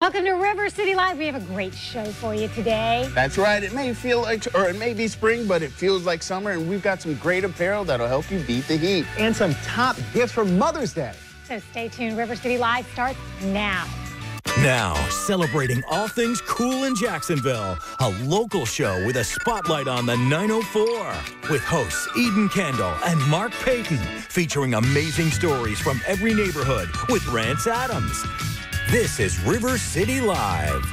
Welcome to River City Live. We have a great show for you today. That's right. It may feel like, or it may be spring, but it feels like summer, and we've got some great apparel that'll help you beat the heat. And some top gifts for Mother's Day. So stay tuned. River City Live starts now. Now, celebrating all things cool in Jacksonville, a local show with a spotlight on the 904, with hosts Eden Kendall and Mark Payton, featuring amazing stories from every neighborhood with Rance Adams. This is River City Live.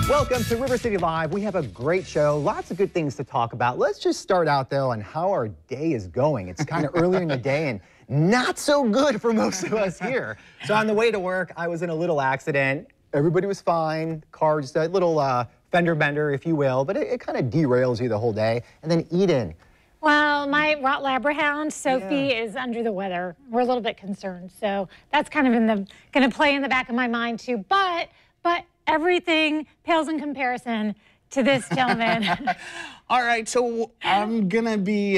Welcome to River City Live. We have a great show, lots of good things to talk about. Let's just start out, though, on how our day is going. It's kind of earlier in the day and not so good for most of us here. So on the way to work, I was in a little accident. Everybody was fine. Car, just a little fender bender, if you will, but it kind of derails you the whole day. And then Eden. Well, my Rottweiler hound, Sophie, is under the weather. We're a little bit concerned. So that's kind of going to play in the back of my mind, too. But everything pales in comparison to this gentleman. All right, so I'm going to be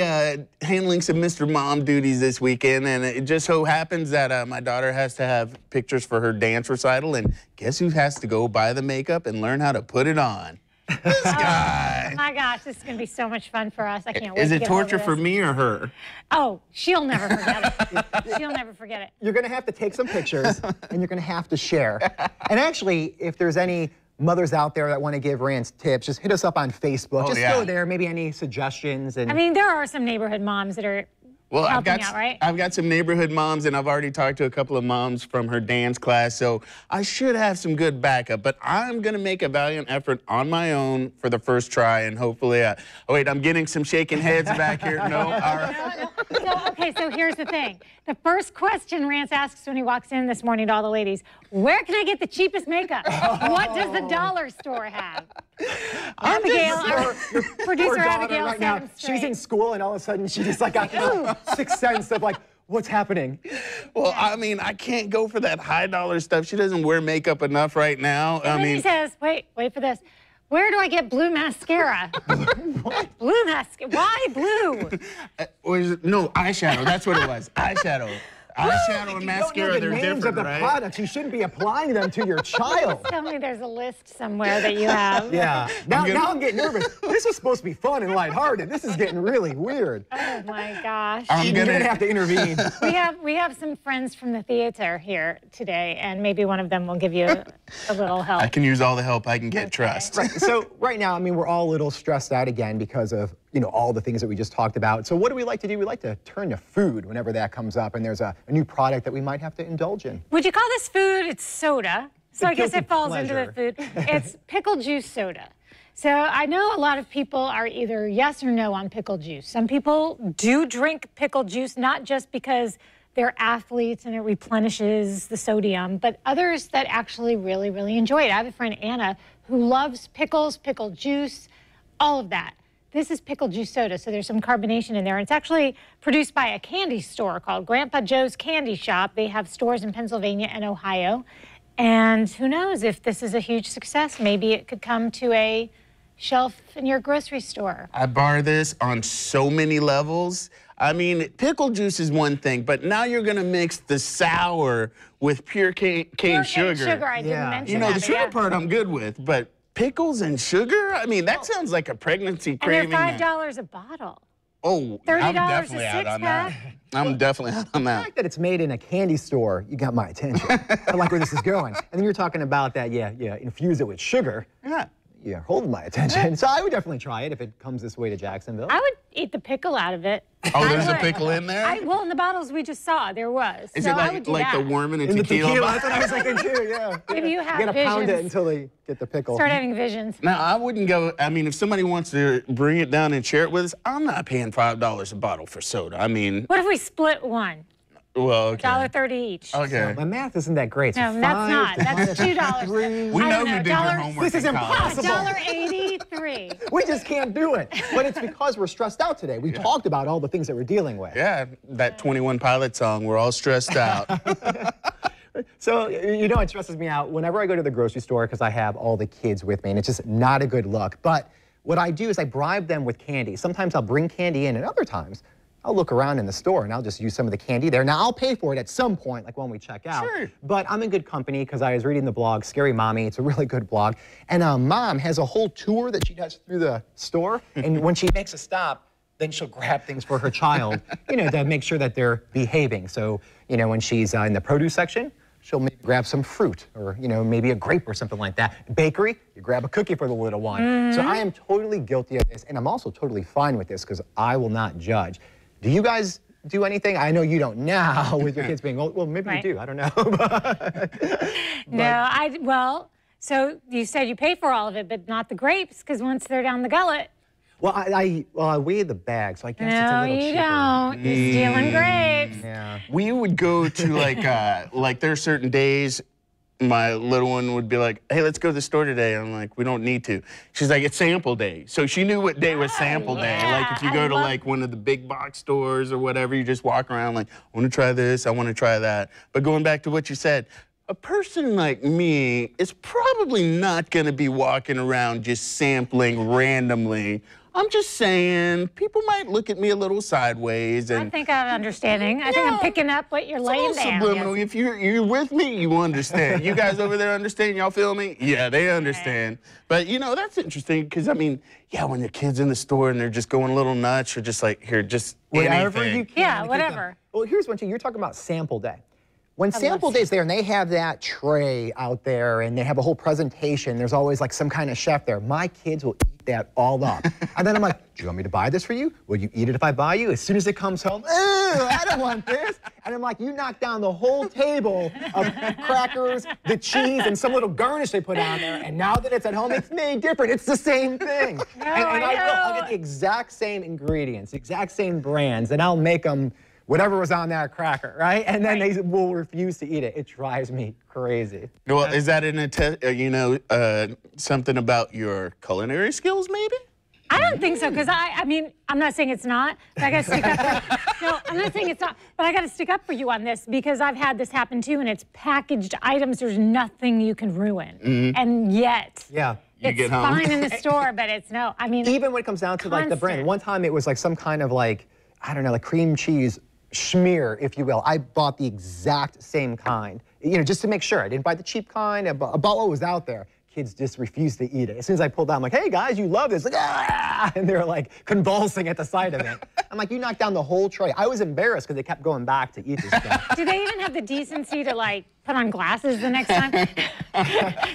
handling some Mr. Mom duties this weekend, and it just so happens that my daughter has to have pictures for her dance recital, and guess who has to go buy the makeup and learn how to put it on? This guy. Oh, my gosh, this is going to be so much fun for us. I can't wait Is to it get torture over for this. me or her? Oh, she'll never forget it. She'll never forget it. You're going to have to take some pictures, and you're going to have to share. And actually, if there's any mothers out there that want to give Rance tips, just hit us up on Facebook. Just go there, maybe any suggestions. And I mean, there are some neighborhood moms that are helping out, right? I've got some neighborhood moms, and I've already talked to a couple of moms from her dance class, so I should have some good backup. But I'm going to make a valiant effort on my own for the first try, and hopefully, oh wait, I'm getting some shaking heads back here. No, all right. So here's the thing. The first question Rance asks when he walks in this morning to all the ladies, where can I get the cheapest makeup? What does the dollar store have? Abigail, our producer Abigail, right now, she's in school, and all of a sudden she just like got the sixth sense of like, what's happening? Well, I mean, I can't go for that high dollar stuff. She doesn't wear makeup enough right now. And then he says, wait for this. Where do I get blue mascara? What? Blue mascara? Why blue? No, eyeshadow. That's what it was. Eyeshadow. Eyeshadow and mascara, they're names different, of the right? products. You shouldn't be applying them to your child. Tell me there's a list somewhere that you have. Yeah. Now I'm getting nervous. This was supposed to be fun and lighthearted. This is getting really weird. Oh my gosh. You're gonna have to intervene. We have some friends from the theater here today, and maybe one of them will give you a little help. I can use all the help I can get, trust. Right. So right now, I mean, we're all a little stressed out again because of, all the things that we just talked about. So what do we like to do? We like to turn to food whenever that comes up, and there's a new product that we might have to indulge in. Would you call this food? It's soda. So I guess guilty it falls pleasure. into the food. It's pickle juice soda. So I know a lot of people are either yes or no on pickle juice. Some people do drink pickle juice, not just because they're athletes and it replenishes the sodium, but others that actually really, really enjoy it. I have a friend, Anna, who loves pickles, pickle juice, all of that. This is pickle juice soda, so there's some carbonation in there. It's actually produced by a candy store called Grandpa Joe's Candy Shop. They have stores in Pennsylvania and Ohio. And who knows, if this is a huge success, maybe it could come to a shelf in your grocery store. I bar this on so many levels. I mean, pickle juice is one thing, but now you're going to mix the sour with pure cane sugar. I didn't mention the that, sugar part I'm good with, but pickles and sugar? I mean, that sounds like a pregnancy craving. And they're $5 a bottle. Oh, $30 I'm definitely a out on six-pack. that. I'm definitely out on The that. fact that it's made in a candy store, you got my attention. I like where this is going. And then you're talking about that, infuse it with sugar. Yeah. Yeah, holding my attention. So I would definitely try it if it comes this way to Jacksonville. I would eat the pickle out of it. Oh, there's a would. pickle in there? Well, in the bottles we just saw, there was. Is so it I would do like that. the worm in a In the tequila? tequila, that's what I was thinking too, yeah. If you have You gotta pound it visions. until they get the pickle. Start having visions. Now, I wouldn't go, I mean, if somebody wants to bring it down and share it with us, I'm not paying $5 a bottle for soda. I mean, What if we split one? well, okay. $1.30 each. Okay. My math isn't that great. So No, that's not. That's $2. We I know don't you know, did your $1. homework. This is in college. impossible. $1.83. We just can't do it. But it's because we're stressed out today. We talked about all the things that we're dealing with. Yeah, that 21 Pilot song, we're all stressed out. So, it stresses me out whenever I go to the grocery store because I have all the kids with me, and it's just not a good look. But what I do is I bribe them with candy. Sometimes I'll bring candy in, and other times I'll look around in the store and I'll just use some of the candy there. Now, I'll pay for it at some point, like when we check out. Sure. But I'm in good company because I was reading the blog, Scary Mommy. It's a really good blog. And Mom has a whole tour that she does through the store. And when she makes a stop, then she'll grab things for her child, you know, to make sure that they're behaving. So, you know, when she's in the produce section, she'll maybe grab some fruit or, you know, maybe a grape or something like that. Bakery, you grab a cookie for the little one. So I am totally guilty of this, and I'm also totally fine with this because I will not judge. Do you guys do anything? I know you don't now with your kids being old. Well, maybe you do. I don't know. Well, so you said you pay for all of it, but not the grapes, because once they're down the gullet. Well, I weigh the bag, so I guess it's a little cheaper. No, you don't. You're stealing grapes. Yeah. We would go to like there are certain days my little one would be like, hey, let's go to the store today. I'm like, we don't need to. She's like, it's sample day. So she knew what day was sample day. Like if you go to like one of the big box stores or whatever, you just walk around like, I want to try this, I want to try that. But going back to what you said, a person like me is probably not going to be walking around just sampling randomly. I'm just saying, people might look at me a little sideways. And I think I'm understanding. I think I'm picking up what you're laying down. Subliminal. If you're with me, you understand. You guys over there understand? Y'all feel me? Yeah, they understand. But, you know, that's interesting because, I mean, yeah, when your kid's in the store and they're just going a little nuts, you're just like, here, just Whatever anything. you can. Yeah, whatever. Well, here's one thing. You're talking about sample day. When sample day's there and they have that tray out there and they have a whole presentation, there's always like some kind of chef there. My kids will eat that all up. And then I'm like, do you want me to buy this for you? Will you eat it if I buy you? As soon as it comes home, I don't want this. And I'm like, you knocked down the whole table of crackers, the cheese, and some little garnish they put on there. And now that it's at home, it's made different. It's the same thing. No, and I'll get the exact same ingredients, the exact same brands, and I'll make them whatever was on that cracker, right? And then they will refuse to eat it. It drives me crazy. Well, is that something about your culinary skills, maybe? I don't think so, because I mean, I'm not saying it's not, but I got to stick up for No, I'm not saying it's not, but I got to stick up for you on this because I've had this happen too, and it's packaged items. There's nothing you can ruin, and yet. Yeah. It's fine in the store, but it's no. I mean, even when it comes down to like the brand. One time it was like some kind of like, I don't know, like cream cheese schmear, if you will. I bought the exact same kind, you know, just to make sure. I didn't buy the cheap kind. I bought what was out there. Kids just refused to eat it. As soon as I pulled out, I'm like, hey guys, you love this. Like, ah! And they're like convulsing at the sight of it. I'm like, you knocked down the whole tray. I was embarrassed because they kept going back to eat this stuff. Do they even have the decency to like put on glasses the next time?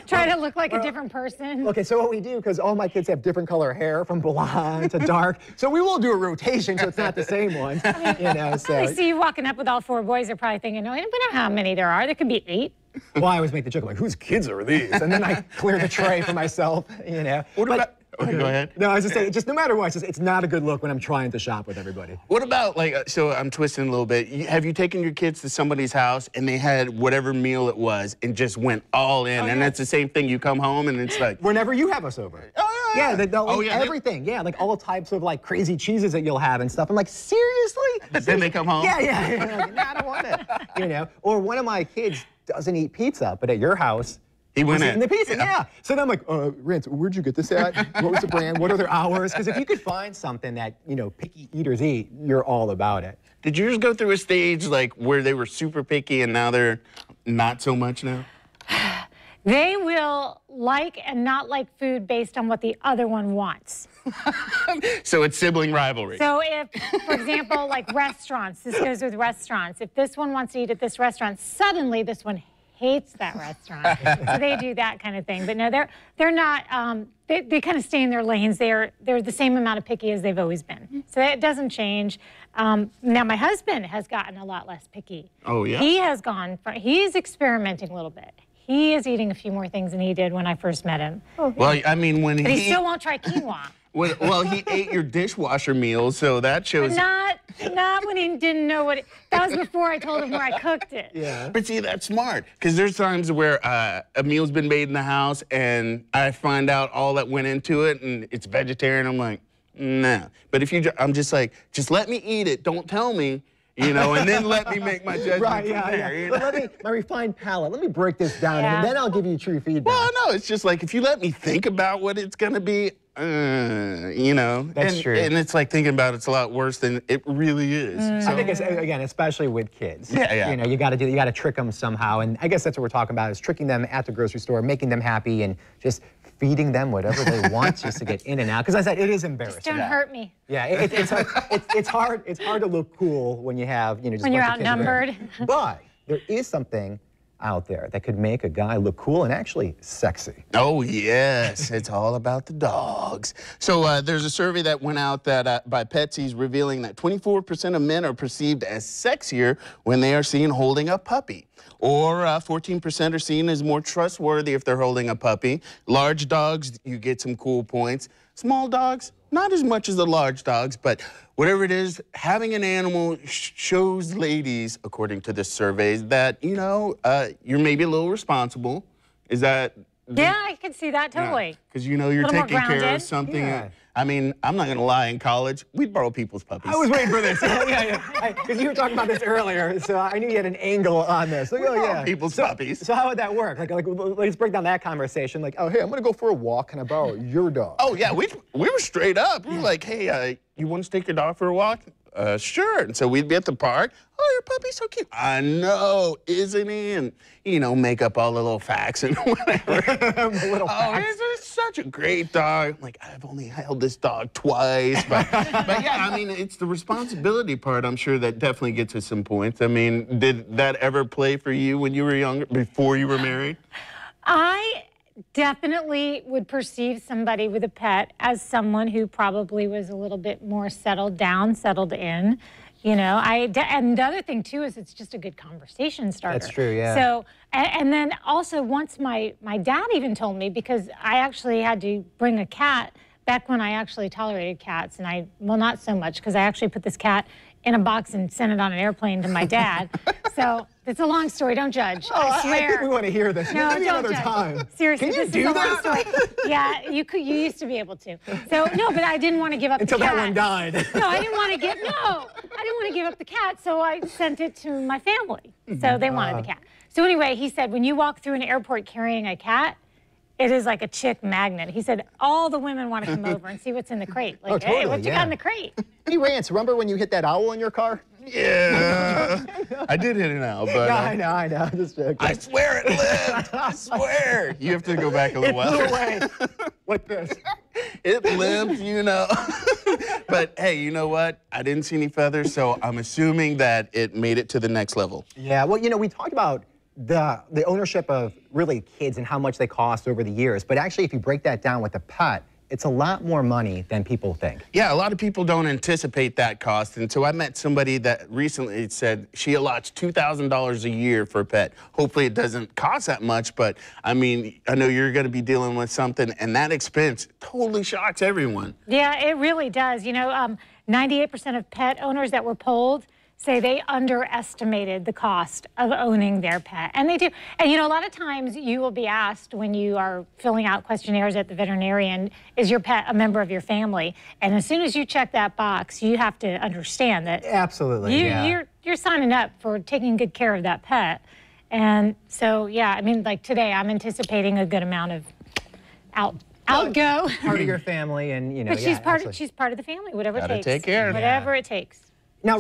Try to look like a different person? Okay, so what we do, because all my kids have different color hair from blonde to dark, so we will do a rotation so it's not the same one. You know, so. I see you walking up with all four boys. They're probably thinking, no, we don't know how many there are. There could be 8. Well, I always make the joke, like, whose kids are these? And then I clear the tray for myself, you know. What about... Okay, go ahead. No, I was just saying, just no matter what, it's not a good look when I'm trying to shop with everybody. What about, like, so I'm twisting a little bit. Have you taken your kids to somebody's house and they had whatever meal it was and just went all in? And it's the same thing. You come home and it's like... Whenever you have us over. Oh, yeah. Yeah, they'll eat everything. Yeah, like all types of, like, crazy cheeses that you'll have and stuff. I'm like, seriously? Then they come home? Yeah. Like, nah, I don't want it. You know? Or one of my kids doesn't eat pizza, but at your house... He went in. The pizza, yeah. So then I'm like, Rance, where'd you get this at? What was the brand? What are their hours? Because if you could find something that, you know, picky eaters eat, you're all about it. Did you just go through a stage like where they were super picky and now they're not so much now? They will like and not like food based on what the other one wants. So it's sibling rivalry. So if, for example, like restaurants, this goes with restaurants. If this one wants to eat at this restaurant, suddenly this one hates that restaurant. So they do that kind of thing. But no, they're not, they kind of stay in their lanes. They're the same amount of picky as they've always been. So it doesn't change. Now my husband has gotten a lot less picky. Oh, yeah? He has he's experimenting a little bit. He is eating a few more things than he did when I first met him. Oh, well, I mean, when but he still won't try quinoa. Well, he ate your dishwasher meals, so that shows... Not when he didn't know what that was before I told him where I cooked it. Yeah. But see, that's smart, because there's times where a meal's been made in the house, and I find out all that went into it, and it's vegetarian. I'm like, nah. But if I'm just like, just let me eat it. Don't tell me. You know, and then let me make my judgment Right, from yeah. there. You know? But my refined palate, let me break this down, and then I'll give you true feedback. Well, no, it's just like, if you let me think about what it's going to be, you know. That's true. And it's like thinking about it's a lot worse than it really is. So, I think it's, again, especially with kids. Yeah. You know, you got to trick them somehow, and I guess that's what we're talking about, is tricking them at the grocery store, making them happy, and just feeding them whatever they want just to get in and out. Because I said it is embarrassing. Just don't hurt me. Yeah, it's hard to look cool when you have, you know, just When a you're bunch of kids outnumbered. around. But there is something out there that could make a guy look cool and actually sexy. Oh, yes. It's all about the dogs. So there's a survey that went out that by Petsy's revealing that 24% of men are perceived as sexier when they are seen holding a puppy. Or 14% are seen as more trustworthy if they're holding a puppy. Large dogs, you get some cool points. Small dogs, not as much as the large dogs, but whatever it is, having an animal shows ladies, according to this survey, that, you know, you're maybe a little responsible. Is that... Yeah, I can see that totally. Because, you know, you're A little more taking care of grounded. something. Yeah. I mean, I'm not going to lie, in college, we'd borrow people's puppies. I was waiting for this. Because you were talking about this earlier, so I knew you had an angle on this. Like, borrow people's puppies. So how would that work? Like, let's break down that conversation. Like, oh, hey, I'm going to go for a walk. Can I borrow your dog? Oh, yeah, we were straight up. We were like, hey, you want to take your dog for a walk? Sure. And so we'd be at the park. Oh, your puppy's so cute. I know, isn't he? And, you know, make up all the little facts and whatever. It's such a great dog. I'm like, I've only held this dog twice. But yeah, I mean, it's the responsibility part, I'm sure, that definitely gets us some points. I mean, did that ever play for you when you were younger, before you were married? I definitely would perceive somebody with a pet as someone who probably was a little bit more settled down, settled in. You know, and the other thing too is it's just a good conversation starter. That's true, yeah. So, and then also once my dad even told me, because I actually had to bring a cat back when I actually tolerated cats, and well, not so much, because I actually put this cat in a box and sent it on an airplane to my dad. So it's a long story. Don't judge. I swear. I think we want to hear this. No, Maybe don't another judge. time. Seriously, Can you this do is a long that? story. Yeah, you used to be able to. So no, but I didn't want to give up Until the cat. that one died. No, I didn't want to give up the cat, so I sent it to my family. So they wanted the cat. So anyway, he said, when you walk through an airport carrying a cat, it is like a chick magnet. He said, all the women want to come over and see what's in the crate. Like, Totally, hey, what you got in the crate? Hey, Rance, remember when you hit that owl in your car? Yeah. I did hit it now, but... Yeah, I know. Just joking. I swear it lived. I swear. You have to go back a little while. It flew away. Like this. It lived, you know. But hey, you know what? I didn't see any feathers, so I'm assuming that it made it to the next level. Yeah, well, you know, we talked about the ownership of really kids and how much they cost over the years. But actually, if you break that down with a pet, it's a lot more money than people think. Yeah, a lot of people don't anticipate that cost. And so I met somebody that recently said she allots $2,000 a year for a pet. Hopefully it doesn't cost that much, but I mean, I know you're going to be dealing with something, and that expense totally shocks everyone. Yeah, it really does. You know, 98% of pet owners that were polled say they underestimated the cost of owning their pet. And they do. And, you know, a lot of times you will be asked when you are filling out questionnaires at the veterinarian, is your pet a member of your family? And as soon as you check that box, you have to understand that Absolutely, you're signing up for taking good care of that pet. And so, yeah, I mean, like today, I'm anticipating a good amount of outgo. Part of your family, and, you know, But she's part of the family, whatever it Gotta takes. take care of her. Whatever it takes. Now,